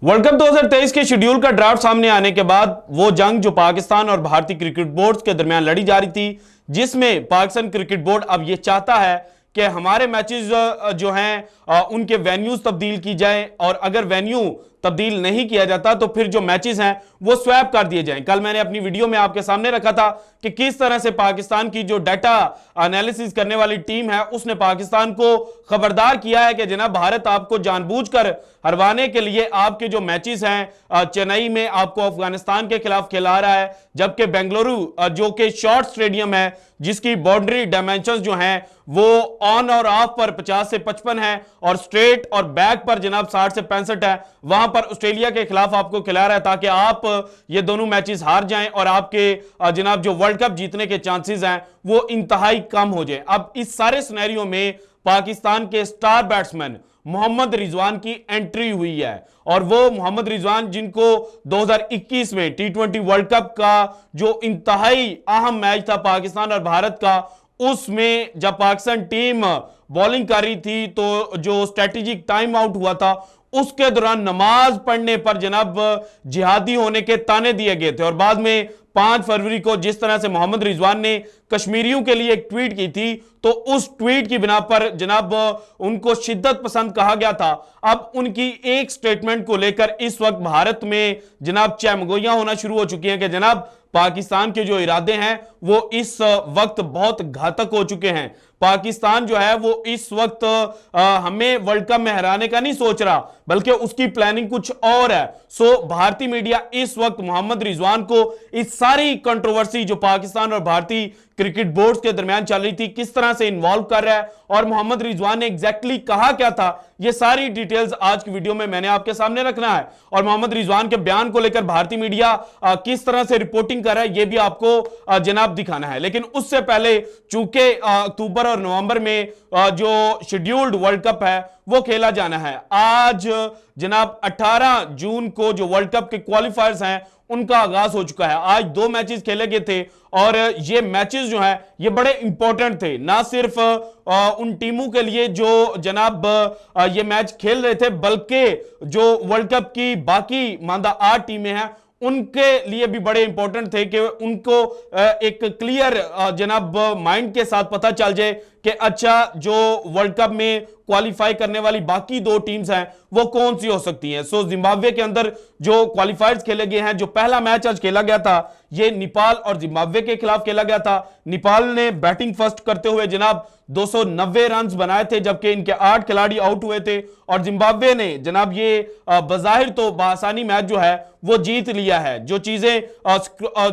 World cup 2023 के schedule का draft सामने आने के बाद वो जंग जो पाकिस्तान और भारतीय क्रिकेट बोर्ड के दरमियान लड़ी जा रही थी, जिसमें पाकिस्तान क्रिकेट बोर्ड अब ये चाहता है कि हमारे मैचेस जो हैं उनके वेन्यूज तब्दील की जाए, और अगर वेन्यू तब्दील नहीं किया जाता तो फिर जो मैचेस हैं वो स्वैप कर दिए जाएं। कल मैंने अपनी वीडियो में आपके सामने रखा था कि किस तरह से पाकिस्तान की जो डाटा एनालिसिस करने वाली टीम है उसने पाकिस्तान को खबरदार किया है कि जनाब भारत आपको जानबूझकर हरवाने के लिए आपके जो मैचेस हैं चेन्नई में आपको अफगानिस्तान के खिलाफ खिला रहा है, जबकि बेंगलुरु जो कि शॉर्ट स्टेडियम है जिसकी बाउंड्री डायमेंशंस जो हैं वो ऑन और ऑफ पर 50 से 55 है और स्ट्रेट और बैक पर जनाब 60 से 65 है, वहां पर ऑस्ट्रेलिया के खिलाफ आपको खिला रहा है ताकि आप ये दोनों मैचेस हार जाएं और आपके जनाब जो वर्ल्ड कप जीतने के चांसेस हैं वो इंतहाई कम हो जाए। अब इस सारे सिनेरियो में पाकिस्तान के स्टार बैट्समैन मोहम्मद रिजवान की एंट्री हुई है, और वो मोहम्मद रिजवान जिनको 2021 में टी20 वर्ल्ड कप का जो इंतहाई अहम मैच था पाकिस्तान और भारत का, उसमें जब पाकिस्तान टीम बॉलिंग कर रही थी तो जो स्ट्रेटेजिक टाइम आउट हुआ था उसके दौरान नमाज पढ़ने पर जनाब जिहादी होने के ताने दिए गए थे, और बाद में 5 फरवरी को जिस तरह से मोहम्मद रिजवान ने कश्मीरियों के लिए एक ट्वीट की थी तो उस ट्वीट की बिना पर जनाब उनको शिद्दत पसंद कहा गया था। अब उनकी एक स्टेटमेंट को लेकर इस वक्त भारत में जनाब चहमगोइयां होना शुरू हो चुकी हैं कि जनाब पाकिस्तान के जो इरादे हैं वो इस वक्त बहुत घातक हो चुके हैं। पाकिस्तान जो है वो इस वक्त हमें वर्ल्ड कप में हराने का नहीं सोच रहा, बल्कि उसकी प्लानिंग कुछ और है। सो भारतीय मीडिया इस वक्त मोहम्मद रिजवान को इस सारी कंट्रोवर्सी जो पाकिस्तान और भारतीय क्रिकेट बोर्ड के दरमियान चल रही थी किस तरह से इन्वॉल्व कर रहा है और मोहम्मद रिजवान ने एग्जैक्टली कहा क्या था, ये सारी डिटेल्स आज की वीडियो में मैंने आपके सामने रखना है। और मोहम्मद रिजवान के बयान को लेकर भारतीय मीडिया किस तरह से रिपोर्टिंग कर रहा है ये भी आपको जनाब दिखाना है। लेकिन उससे पहले चूंकि अक्टूबर और नवंबर में जो शेड्यूल्ड वर्ल्ड कप है वो खेला जाना है, आज जनाब 18 जून को जो वर्ल्ड कप के क्वालिफायर्स हैं उनका आगाज हो चुका है। आज 2 मैचेस खेले गए थे और ये मैचेस जो हैं ये बड़े इंपॉर्टेंट थे, ना सिर्फ उन टीमों के लिए जो जनाब ये मैच खेल रहे थे, बल्कि जो वर्ल्ड कप की बाकी मानदा 8 टीमें हैं उनके लिए भी बड़े इंपॉर्टेंट थे कि उनको एक क्लियर जनाब माइंड के साथ पता चल जाए कि अच्छा जो वर्ल्ड कप में क्वालिफाई करने वाली बाकी 2 टीम्स हैं वो कौन सी हो सकती हैं। सो जिम्बाब्वे के अंदर जो क्वालिफायर्स खेले गए हैं, जो पहला मैच आज खेला गया था ये नेपाल और जिम्बाब्वे के खिलाफ खेला गया था। नेपाल ने बैटिंग फर्स्ट करते हुए जनाब 290 रन बनाए थे, जबकि इनके 8 खिलाड़ी आउट हुए थे, और जिम्बाब्वे ने जनाब ये बजाहिर तो बासानी मैच जो है वो जीत लिया है। जो चीजें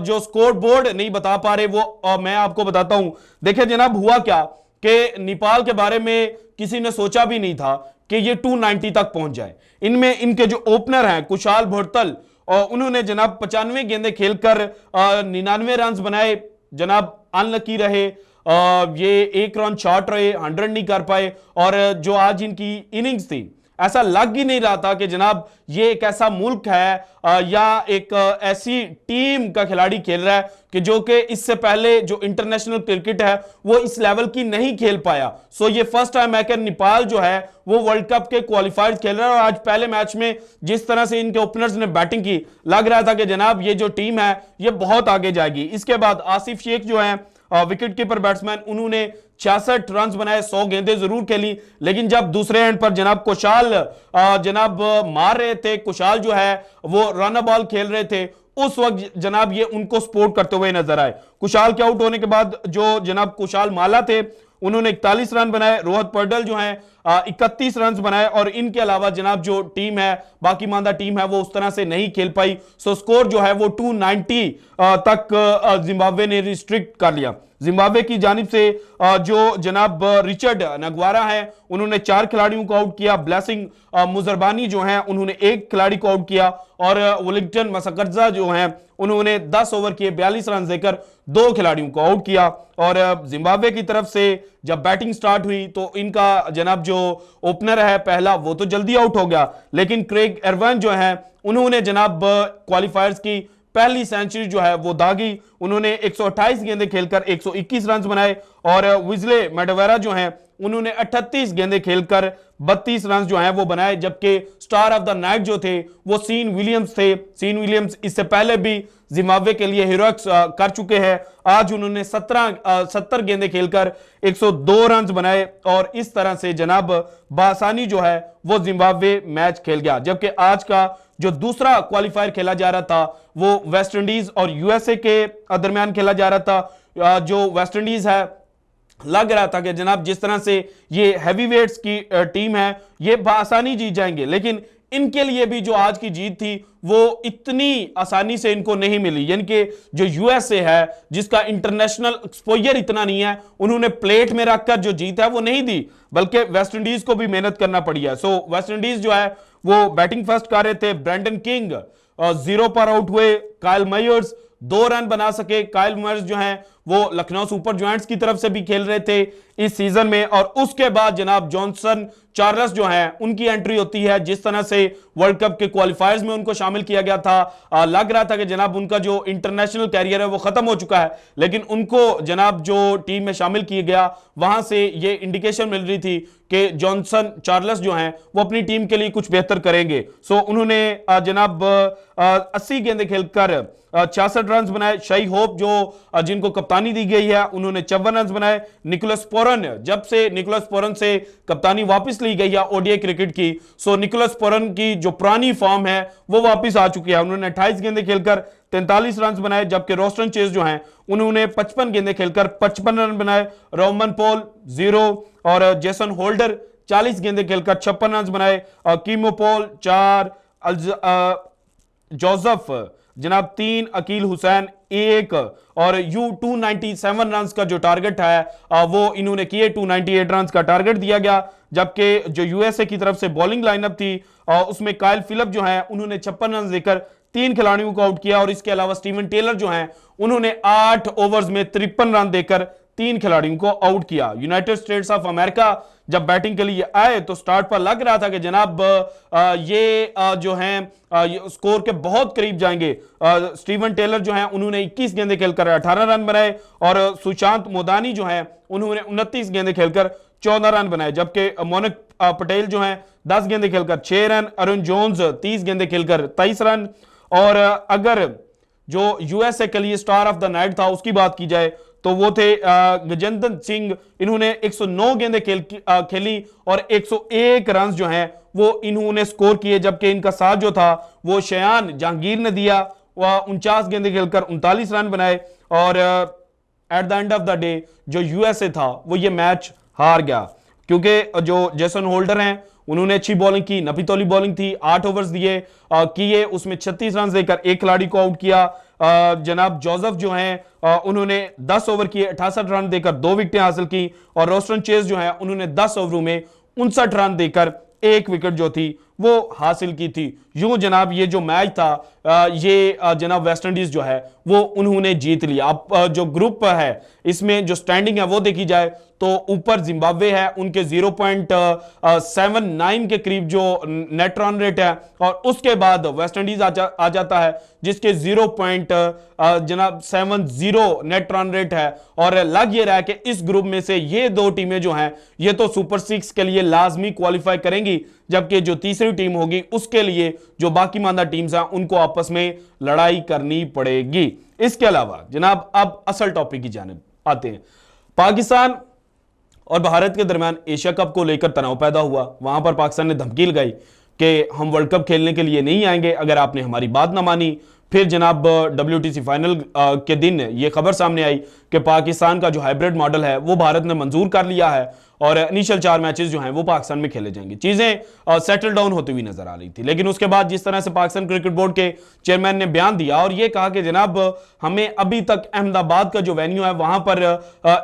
जो स्कोर बोर्ड नहीं बता पा रहे वो मैं आपको बताता हूं। देखिए जनाब हुआ क्या कि नेपाल के बारे में किसी ने सोचा भी नहीं था कि ये 290 तक पहुंच जाए। इनमें इनके जो ओपनर हैं कुशाल भोरतल, और उन्होंने जनाब 95 गेंदें खेलकर 99 रन बनाए, जनाब अनलकी रहे, ये 1 रन शॉर्ट रहे, 100 नहीं कर पाए, और जो आज इनकी इनिंग्स थी ऐसा लग ही नहीं रहा था कि जनाब ये एक ऐसा मुल्क है या एक ऐसी टीम का खिलाड़ी खेल रहा है कि जो कि इससे पहले जो इंटरनेशनल क्रिकेट है वो इस लेवल की नहीं खेल पाया। सो ये फर्स्ट टाइम है कि नेपाल जो है वो वर्ल्ड कप के क्वालिफायर्स खेल रहा है, और आज पहले मैच में जिस तरह से इनके ओपनर्स ने बैटिंग की लग रहा था कि जनाब ये जो टीम है ये बहुत आगे जाएगी। इसके बाद आसिफ शेख जो है विकेट कीपर बैट्समैन, उन्होंने 66 रन बनाए, 100 गेंदें जरूर खेली, लेकिन जब दूसरे एंड पर जनाब कुशाल जनाब मार रहे थे, कुशाल जो है वो रन बॉल खेल रहे थे, उस वक्त जनाब ये उनको सपोर्ट करते हुए नजर आए। कुशाल के आउट होने के बाद जो जनाब कुशाल माला थे उन्होंने 41 रन बनाए, रोहित पर्डल जो हैं 31 रन बनाए, और इनके अलावा जनाब जो टीम है बाकी मानदा टीम है वो उस तरह से नहीं खेल पाई। सो स्कोर जो है वो 290 तक जिम्बाब्वे ने रिस्ट्रिक्ट कर लिया। जिम्बाब्वे की जानिब से जो जनाब रिचर्ड नगवारा है उन्होंने 4 खिलाड़ियों को आउट किया, ब्लेसिंग मुजरबानी जो हैं उन्होंने 1 खिलाड़ी को आउट किया, और वेलिंगटन मसकरजा जो हैं उन्होंने 10 ओवर किए 42 रन देकर 2 खिलाड़ियों को आउट किया। और जिम्बाब्वे की तरफ से जब बैटिंग स्टार्ट हुई तो इनका जनाब जो ओपनर है पहला वो तो जल्दी आउट हो गया, लेकिन क्रेग एरवन जो है उन्होंने जनाब क्वालिफायर्स की पहली सेंचुरी जो है वो दागी। उन्होंने 128 गेंदें खेलकर 121 रन बनाए, और विजले मेडवेरा जो हैं उन्होंने 38 गेंदें खेलकर 32 रन जो हैं वो बनाए, जबकि स्टार ऑफ द नाइट जो थे वो सीन विलियम्स थे। सीन विलियम्स इससे पहले भी जिम्बाब्वे के लिए हीरोइक्स कर चुके हैं। आज उन्होंने 70 गेंदें खेलकर 102 रन बनाए और इस तरह से जनाब बासानी जो है वो जिम्बाब्वे मैच खेल गया। जबकि आज का जो दूसरा क्वालिफायर खेला जा रहा था वो वेस्ट इंडीज और यूएसए के दरमियान खेला जा रहा था। जो वेस्ट इंडीज है, लग रहा था कि जनाब जिस तरह से ये हैवीवेट्स की टीम है ये बआसानी जीत जाएंगे, लेकिन इनके लिए भी जो आज की जीत थी वो इतनी आसानी से इनको नहीं मिली। यानी कि जो यूएसए है जिसका इंटरनेशनल एक्सपोजर इतना नहीं है, उन्होंने प्लेट में रखकर जो जीत है वो नहीं दी, बल्कि वेस्ट इंडीज को भी मेहनत करना पड़ी है। सो वेस्ट इंडीज जो है वो बैटिंग फर्स्ट कर रहे थे। ब्रैंडन किंग 0 पर आउट हुए। काइल मायर्स 2 रन बना सके। काइल मायर्स जो हैं वो लखनऊ सुपर जायंट्स की तरफ से भी खेल रहे थे इस सीजन में। और उसके बाद जनाब जॉनसन चार्ल्स जो हैं उनकी एंट्री होती है। जिस तरह से वर्ल्ड कप के क्वालिफायर्स में उनको शामिल किया गया था, लग रहा था कि जनाब उनका जो इंटरनेशनल कैरियर है वो खत्म हो चुका है, लेकिन उनको जनाब जो टीम में शामिल किया गया वहां से ये इंडिकेशन मिल रही थी कि जॉनसन चार्ल्स जो हैं वो अपनी टीम के लिए कुछ बेहतर करेंगे। सो उन्होंने जनाब 80 गेंदें खेलकर 66 रन बनाए। शाई होप जो जिनको कप्तानी दी गई है उन्होंने 54 रन बनाए। निकोलस पोरन, जब से निकोलस पोरन से कप्तानी वापस ली गई है ओडीआई क्रिकेट की, सो निकोलस पोरन की जो पुरानी फॉर्म है वो वापस आ चुकी है। उन्होंने 28 गेंदें खेलकर 43 रन बनाए, जबकि रोस्टन चेज जो हैं उन्होंने 55 गेंदें खेलकर 55 रन बनाए। रोमन पॉल 0 और जेसन होल्डर 40 गेंदें खेलकर 56 रन बनाए। कीमो पॉल 4, जोसेफ जनाब 3, अकील हुसैन 1 और यू 297 रन का जो टारगेट है वो इन्होंने किए। 298 रन का टारगेट दिया गया। जबकि जो यूएसए की तरफ से बॉलिंग लाइनअप थी उसमें काइल फिलिप जो है उन्होंने 56 रन देकर 3 खिलाड़ियों को आउट किया। और इसके अलावा स्टीवन टेलर जो हैं उन्होंने 8 ओवर्स में 53 रन देकर 3 खिलाड़ियों को आउट किया। यूनाइटेड स्टेट्स ऑफ अमेरिका जब बैटिंग के लिए आए तो स्टार्ट पर लग रहा था कि जनाब ये जो हैं स्कोर के बहुत करीब जाएंगे। स्टीवन टेलर जो हैं उन्होंने 21 गेंदें खेलकर 18 रन बनाए और सुशांत मोदानी जो हैं उन्होंने 29 गेंदें खेलकर 14 रन बनाए। जबकि मोनिक पटेल जो हैं 10 गेंदें खेलकर 6 रन। अरुण जोन्स 30 गेंदें खेलकर 23 रन। और अगर जो यूएसए के लिए स्टार ऑफ द नाइट था उसकी बात की जाए तो वो थे गजेंद्र सिंह। इन्होंने 109 गेंदें खेली और 101 रन जो हैं वो इन्होंने स्कोर किए। जबकि इनका साथ जो था वो शयान जहांगीर ने दिया। वह 49 गेंदें खेलकर 39 रन बनाए। और at the end of the day जो यूएसए था वो ये मैच हार गया, क्योंकि जो जेसन होल्डर हैं उन्होंने अच्छी बॉलिंग की, नपीतौली बॉलिंग थी, 8 ओवर्स किए, उसमें 36 रन देकर 1 खिलाड़ी को आउट किया। जनाब जोसेफ जो हैं उन्होंने 10 ओवर किए, 68 रन देकर 2 विकेटें हासिल की। और रोस्टन चेज जो है उन्होंने 10 ओवरों में 59 रन देकर 1 विकेट जो थी वो हासिल की थी। यूं जनाब ये जो मैच था ये जनाब वेस्ट इंडीज जो है वो उन्होंने जीत लिया। अब जो ग्रुप है इसमें जो स्टैंडिंग है वो देखी जाए तो ऊपर जिम्बाब्वे है, उनके 0.79 के करीब जो नेट रन रेट है। और उसके बाद वेस्ट इंडीज आ जाता है जिसके 0.70 नेट रन रेट है। और लग ये रहा है कि इस ग्रुप में से ये 2 टीमें जो हैं ये तो सुपर 6 के लिए लाजमी क्वालिफाई करेंगी, जबकि जो तीसरी टीम होगी उसके लिए जो बाकी मानदा टीम्स हैं उनको आपस में लड़ाई करनी पड़ेगी। इसके अलावा जनाब अब असल टॉपिक की जानिब आते हैं। पाकिस्तान और भारत के दरमियान एशिया कप को लेकर तनाव पैदा हुआ। वहां पर पाकिस्तान ने धमकी लगाई कि हम वर्ल्ड कप खेलने के लिए नहीं आएंगे अगर आपने हमारी बात ना मानी। फिर जनाब WTC फाइनल के दिन ये खबर सामने आई कि पाकिस्तान का जो हाइब्रिड मॉडल है वो भारत ने मंजूर कर लिया है और इनिशियल 4 मैचेस जो हैं वो पाकिस्तान में खेले जाएंगे। चीजें सेटल डाउन होती हुई नजर आ रही थी, लेकिन उसके बाद जिस तरह से पाकिस्तान क्रिकेट बोर्ड के चेयरमैन ने बयान दिया और ये कहा कि जनाब हमें अभी तक अहमदाबाद का जो वेन्यू है वहां पर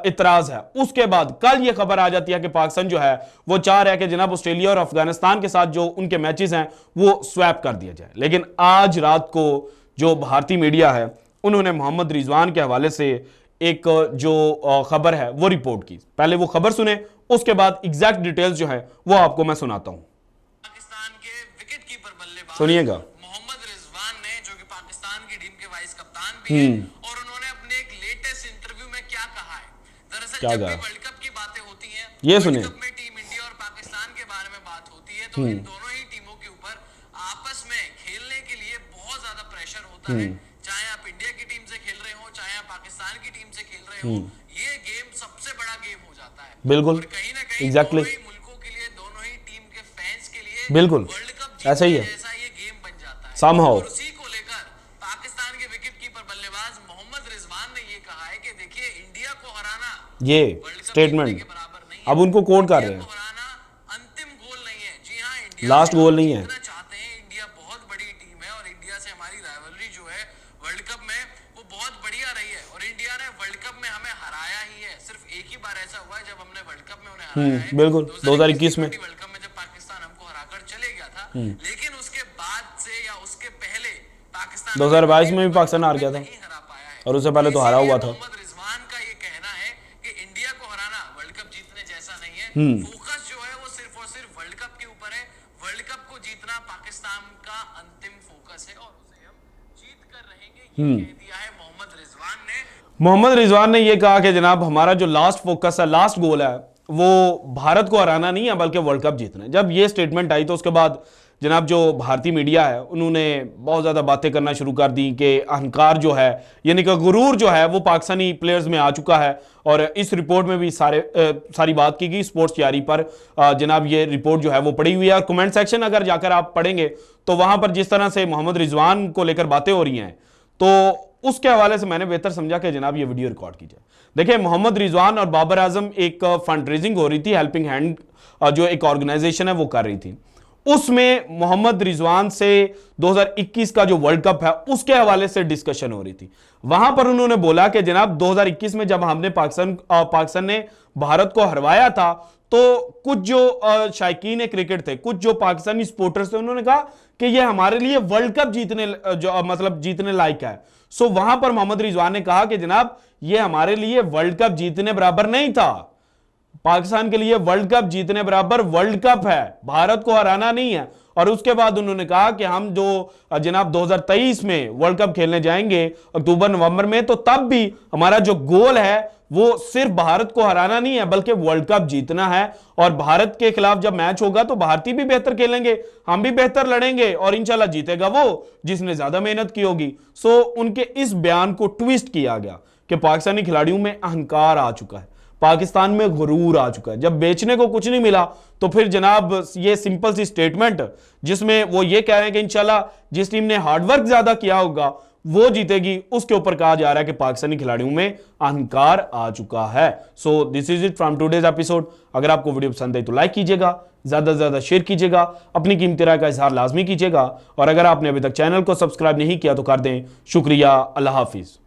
इतराज है, उसके बाद कल ये खबर आ जाती है कि पाकिस्तान जो है वो चाह रहा है कि जनाब ऑस्ट्रेलिया और अफगानिस्तान के साथ जो उनके मैचेस हैं वो स्वैप कर दिया जाए। लेकिन आज रात को जो भारतीय मीडिया है उन्होंने मोहम्मद रिजवान के हवाले से एक जो खबर है वो रिपोर्ट की। पहले वो खबर सुने, उसके बाद एग्जैक्ट डिटेल्स जो है वो आपको मैं सुनाता हूं। पाकिस्तान के विकेट कीपर बल्लेबाज सुनिएगा मोहम्मद रिजवान ने, जो कि पाकिस्तान की टीम के वाइस कप्तान भी हैं, और उन्होंने अपने एक लेटेस्ट इंटरव्यू में क्या कहा है। दरअसल जब भी वर्ल्ड कप की बातें होती हैं ये सुनिए। वर्ल्ड कप में टीम इंडिया और पाकिस्तान के बारे में बात होती है तो इन दोनों ही टीमों के ऊपर आपस में खेलने के लिए बहुत ज्यादा प्रेशर होता है। चाहे आप इंडिया की टीम से खेल रहे हो, चाहे आप पाकिस्तान की टीम से खेल रहे हो, ये गेम सबसे बड़ा गेम हो जाता है। बिल्कुल, और कहीं ना कहीं एग्जैक्टली, दोनों ही मुल्कों के लिए, दोनों ही टीम के फैंस के लिए बिल्कुल वर्ल्ड कप ऐसा ही जीतने है जैसा ये गेम बन जाता है। somehow। और उसी को लेकर पाकिस्तान के विकेटकीपर बल्लेबाज मोहम्मद रिजवान ने ये कहा है कि देखिए, इंडिया को हराना ये वर्ल्ड कप स्टेटमेंट जीतने के बराबर नहीं है। अब उनको कोट कर रहे इंडिया हैं, को हराना अंतिम गोल नहीं है। जी हाँ, इंडिया लास्ट से गोल हम नहीं है। जीतना चाहते हैं। इंडिया बहुत बड़ी टीम है और इंडिया से हमारी राइवलरी जो है वर्ल्ड कप में वो बहुत बढ़िया रही है और इंडिया ने वर्ल्ड कप में हमें हराया ही है। सिर्फ एक ही बार ऐसा हुआ है जब हमने वर्ल्ड कप में उन्हें हराया है, बिल्कुल 2021 में वर्ल्ड कप में जब पाकिस्तान हमको हराकर चले गया था। लेकिन उसके बाद से या उसके पहले पाकिस्तान 2022 में भी पाकिस्तान हार गया था नहीं हरा पाया है। और उससे पहले तो हारा हुआ था। मोहम्मद रिजवान का ये कहना है कि इंडिया को हराना वर्ल्ड कप जीतने जैसा नहीं है। फोकस जो है वो सिर्फ और सिर्फ वर्ल्ड कप के ऊपर है। वर्ल्ड कप को जीतना पाकिस्तान का अंतिम फोकस है और उसे हम जीत कर रहेंगे, ये कह दिया है मोहम्मद रिजवान ने। मोहम्मद रिजवान ने यह कहा कि जनाब हमारा जो लास्ट फोकस है, लास्ट गोल है, वो भारत को हराना नहीं है बल्कि वर्ल्ड कप जीतना है। जब ये स्टेटमेंट आई तो उसके बाद जनाब जो भारतीय मीडिया है उन्होंने बहुत ज़्यादा बातें करना शुरू कर दी कि अहंकार जो है, यानी कि गुरूर जो है वो पाकिस्तानी प्लेयर्स में आ चुका है। और इस रिपोर्ट में भी सारी बात की गई स्पोर्ट्स तैयारी पर। जनाब ये रिपोर्ट जो है वो पड़ी हुई है और कमेंट सेक्शन अगर जाकर आप पढ़ेंगे तो वहां पर जिस तरह से मोहम्मद रिजवान को लेकर बातें हो रही हैं तो उसके हवाले से मैंने बेहतर समझा कि जनाब ये वीडियो रिकॉर्ड कीजिए। देखिए, मोहम्मद रिजवान और बाबर आजम एक फंड रेजिंग हो रही थी, हेल्पिंग हैंड जो एक ऑर्गेनाइजेशन है वो कर रही थी। उसमें मोहम्मद रिजवान से 2021 का जो वर्ल्ड कप है उसके हवाले से डिस्कशन हो रही थी। वहां पर उन्होंने बोला कि जनाब 2021 में जब हमने पाकिस्तान ने भारत को हरवाया था तो कुछ जो शायकीन क्रिकेट थे, कुछ जो पाकिस्तानी सपोर्टर्स थे, उन्होंने कहा कि ये हमारे लिए वर्ल्ड कप जीतने लायक है। सो वहां पर मोहम्मद रिजवान ने कहा कि जनाब ये हमारे लिए वर्ल्ड कप जीतने बराबर नहीं था। पाकिस्तान के लिए वर्ल्ड कप जीतने बराबर वर्ल्ड कप है, भारत को हराना नहीं है। और उसके बाद उन्होंने कहा कि हम जो जनाब 2023 में वर्ल्ड कप खेलने जाएंगे अक्टूबर नवंबर में, तो तब भी हमारा जो गोल है वो सिर्फ भारत को हराना नहीं है बल्कि वर्ल्ड कप जीतना है। और भारत के खिलाफ जब मैच होगा तो भारतीय भी बेहतर खेलेंगे, हम भी बेहतर लड़ेंगे और इंशाल्लाह जीतेगा वो जिसने ज्यादा मेहनत की होगी। सो उनके इस बयान को ट्विस्ट किया गया कि पाकिस्तानी खिलाड़ियों में अहंकार आ चुका है, पाकिस्तान में गुरूर आ चुका है। जब बेचने को कुछ नहीं मिला तो फिर जनाब ये सिंपल सी स्टेटमेंट जिसमें वो ये कह रहे हैं कि इंशाल्लाह जिस टीम ने हार्डवर्क ज्यादा किया होगा वो जीतेगी, उसके ऊपर कहा जा रहा है कि पाकिस्तानी खिलाड़ियों में अहंकार आ चुका है। So this is it from today's episode. अगर आपको वीडियो पसंद आई तो लाइक कीजिएगा, ज्यादा से ज्यादा शेयर कीजिएगा, अपनी कीमती राय का इजहार लाजमी कीजिएगा और अगर आपने अभी तक चैनल को सब्सक्राइब नहीं किया तो कर दें। शुक्रिया, अल्लाह हाफिज।